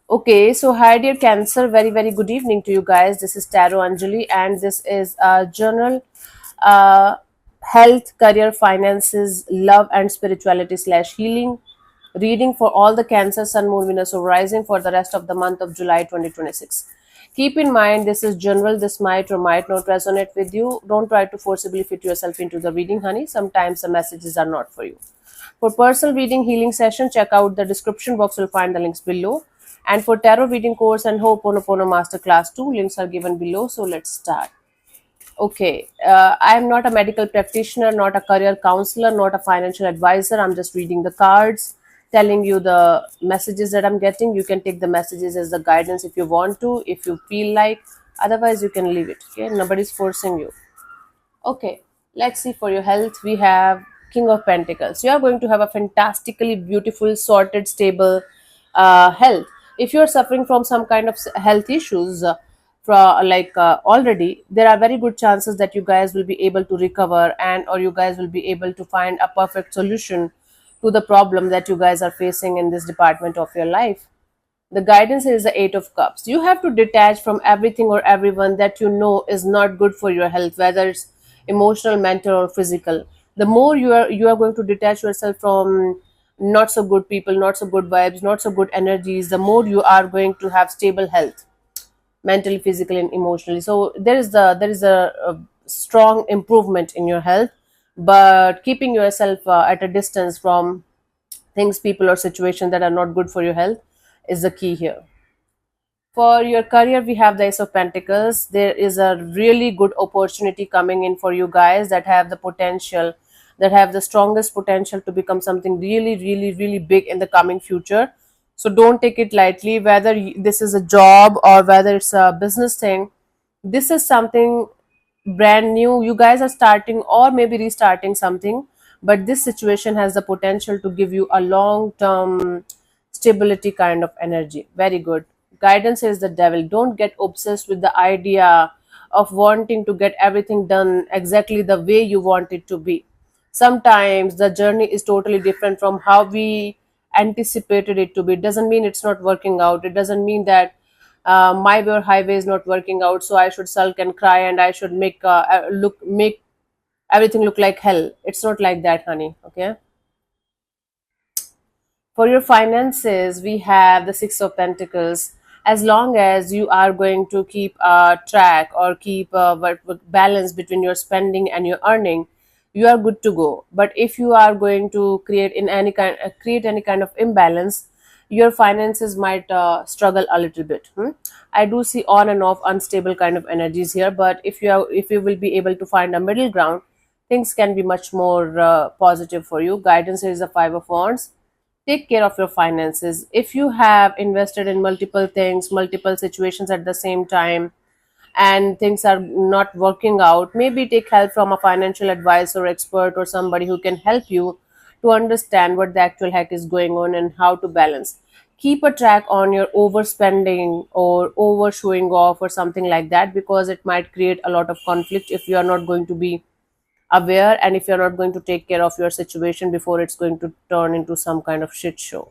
Okay, so hi dear Cancer, very very good evening to you guys. This is Taro Anjali, and this is a journal, uh, health, career, finances, love, and spirituality slash healing reading for all the Cancer, Sun, Moon, Venus, or Rising for the rest of the month of July 2026. Keep in mind this is general. This might or might not resonate with you. Don't try to forcibly fit yourself into the reading, honey. Sometimes the messages are not for you. For personal reading healing session, check out the description box. You'll find the links below. And for tarot reading course and Ho'oponopono masterclass too, links are given below. So let's start. Okay, I am not a medical practitioner, not a career counselor, not a financial advisor. I'm just reading the cards, telling you the messages that I'm getting. You can take the messages as the guidance if you want to, if you feel like. Otherwise, you can leave it. Okay, nobody's forcing you. Okay, let's see for your health. We have King of Pentacles. You are going to have a fantastically beautiful, sorted, stable health. If you are suffering from some kind of health issues, already, there are very good chances that you guys will be able to recover, and or you guys will be able to find a perfect solution to the problem that you guys are facing in this department of your life. The guidance is the Eight of Cups. You have to detach from everything or everyone that you know is not good for your health, whether it's emotional, mental, or physical. The more you are going to detach yourself from not so good people, not so good vibes, not so good energies, the more you are going to have stable health, mentally, physically, and emotionally. So there is a strong improvement in your health, but keeping yourself at a distance from things, people, or situations that are not good for your health is the key here. For your career, we have the Ace of Pentacles. There is a really good opportunity coming in for you guys that have the potential, that have the strongest potential to become something really, really, really big in the coming future. So don't take it lightly, whether this is a job or whether it's a business thing. This is something brand new. You guys are starting or maybe restarting something, but this situation has the potential to give you a long term stability kind of energy. Very good. Guidance is the devil. Don't get obsessed with the idea of wanting to get everything done exactly the way you want it to be. Sometimes the journey is totally different from how we anticipated it to be. It doesn't mean it's not working out. It doesn't mean that my way or highway is not working out, so I should sulk and cry and I should make everything look like hell. It's not like that, honey. Okay. For your finances, we have the Six of Pentacles. As long as you are going to keep track or keep balance between your spending and your earning, you are good to go. But if you are going to create any kind of imbalance, your finances might struggle a little bit. I do see on and off unstable kind of energies here, but if you will be able to find a middle ground, things can be much more positive for you. Guidance is the Five of Wands. Take care of your finances. If you have invested in multiple things, multiple situations at the same time, and things are not working out, maybe take help from a financial advisor or expert or somebody who can help you to understand what the actual heck is going on and how to balance. Keep a track on your overspending or over showing off or something like that, because it might create a lot of conflict if you are not going to be aware, and if you're not going to take care of your situation before it's going to turn into some kind of shit show.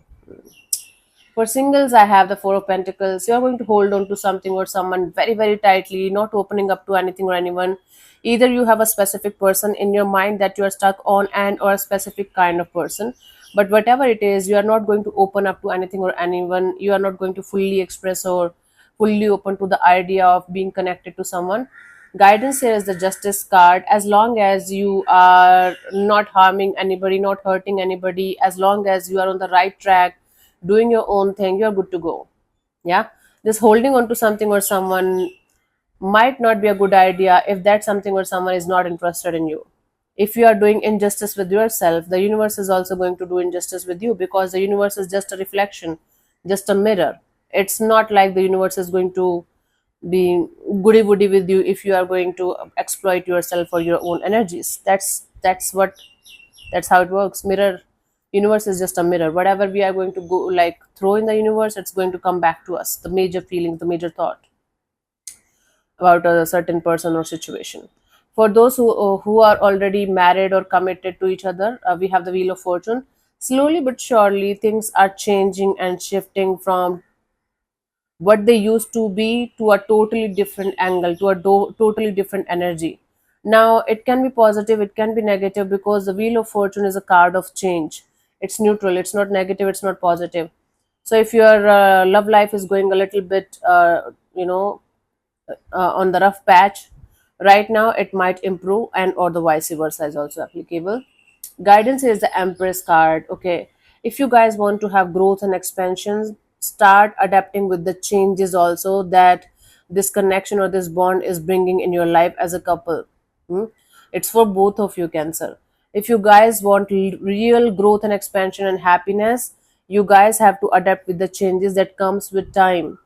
For singles, I have the Four of Pentacles. You're going to hold on to something or someone very very tightly, not opening up to anything or anyone. Either you have a specific person in your mind that you are stuck on, and or a specific kind of person, but whatever it is, you are not going to open up to anything or anyone. You are not going to fully express or fully open to the idea of being connected to someone. Guidance here is the Justice card. As long as you are not harming anybody, not hurting anybody, as long as you are on the right track, doing your own thing, you're good to go. Yeah. This holding on to something or someone might not be a good idea if that something or someone is not interested in you. If you are doing injustice with yourself, the universe is also going to do injustice with you, because the universe is just a reflection, just a mirror. It's not like the universe is going to be goody woody with you if you are going to exploit yourself for your own energies. That's how it works. Mirror. Universe is just a mirror. Whatever we are going to go like throw in the universe, it's going to come back to us. The major feeling, the major thought about a certain person or situation. For those who are already married or committed to each other, we have the Wheel of Fortune. Slowly but surely, things are changing and shifting from what they used to be to a totally different angle, to a totally different energy. Now, it can be positive, it can be negative, because the Wheel of Fortune is a card of change. It's neutral, it's not negative, it's not positive. So, if your love life is going a little bit, on the rough patch right now, it might improve, and or the vice versa is also applicable. Guidance is the Empress card. Okay, if you guys want to have growth and expansions, start adapting with the changes also that this connection or this bond is bringing in your life as a couple. Hmm? It's for both of you, Cancer. If you guys want real growth and expansion and happiness, you guys have to adapt with the changes that comes with time.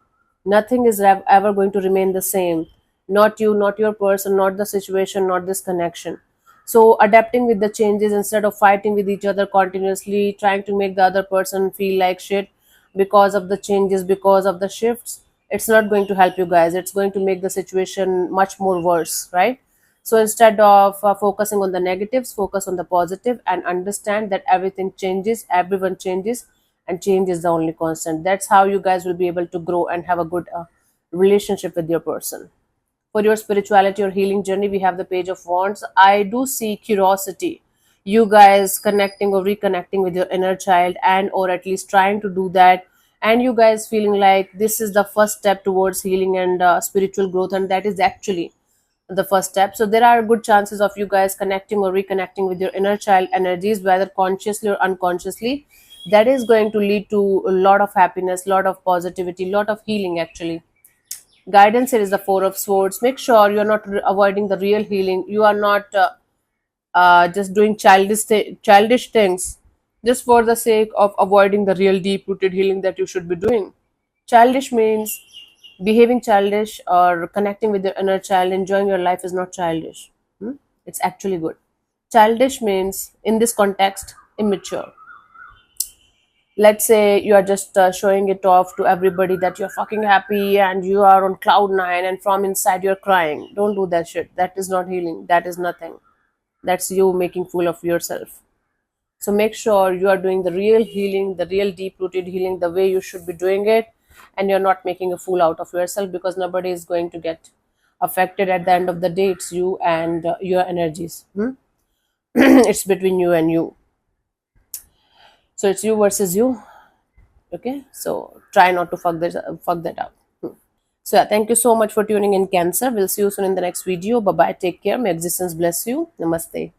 Nothing is ever going to remain the same. Not you, not your person, not the situation, not this connection. So adapting with the changes instead of fighting with each other continuously, trying to make the other person feel like shit because of the changes, because of the shifts, it's not going to help you guys. It's going to make the situation much more worse, right? So instead of focusing on the negatives, focus on the positive and understand that everything changes, everyone changes, and change is the only constant. That's how you guys will be able to grow and have a good relationship with your person. For your spirituality or healing journey, we have the Page of Wands. I do see curiosity, you guys connecting or reconnecting with your inner child, and or at least trying to do that, and you guys feeling like this is the first step towards healing and spiritual growth, and that is actually the first step. So there are good chances of you guys connecting or reconnecting with your inner child energies, whether consciously or unconsciously. That is going to lead to a lot of happiness, lot of positivity, lot of healing actually. Guidance here is the Four of Swords. Make sure you're not avoiding the real healing. You are not just doing childish things just for the sake of avoiding the real deep rooted healing that you should be doing. Childish means behaving childish or connecting with your inner child, enjoying your life is not childish. Hmm? It's actually good. Childish means, in this context, immature. Let's say you are just showing it off to everybody that you're fucking happy and you are on cloud nine, and from inside you're crying. Don't do that shit. That is not healing. That is nothing. That's you making fool of yourself. So make sure you are doing the real healing, the real deep rooted healing, the way you should be doing it, and you're not making a fool out of yourself, because nobody is going to get affected at the end of the day. It's you and your energies. Hmm? It's between you and you. So it's you versus you. Okay, so try not to fuck that up. So yeah, thank you so much for tuning in, Cancer. We'll see you soon in the next video. Bye bye, take care, may existence bless you. Namaste.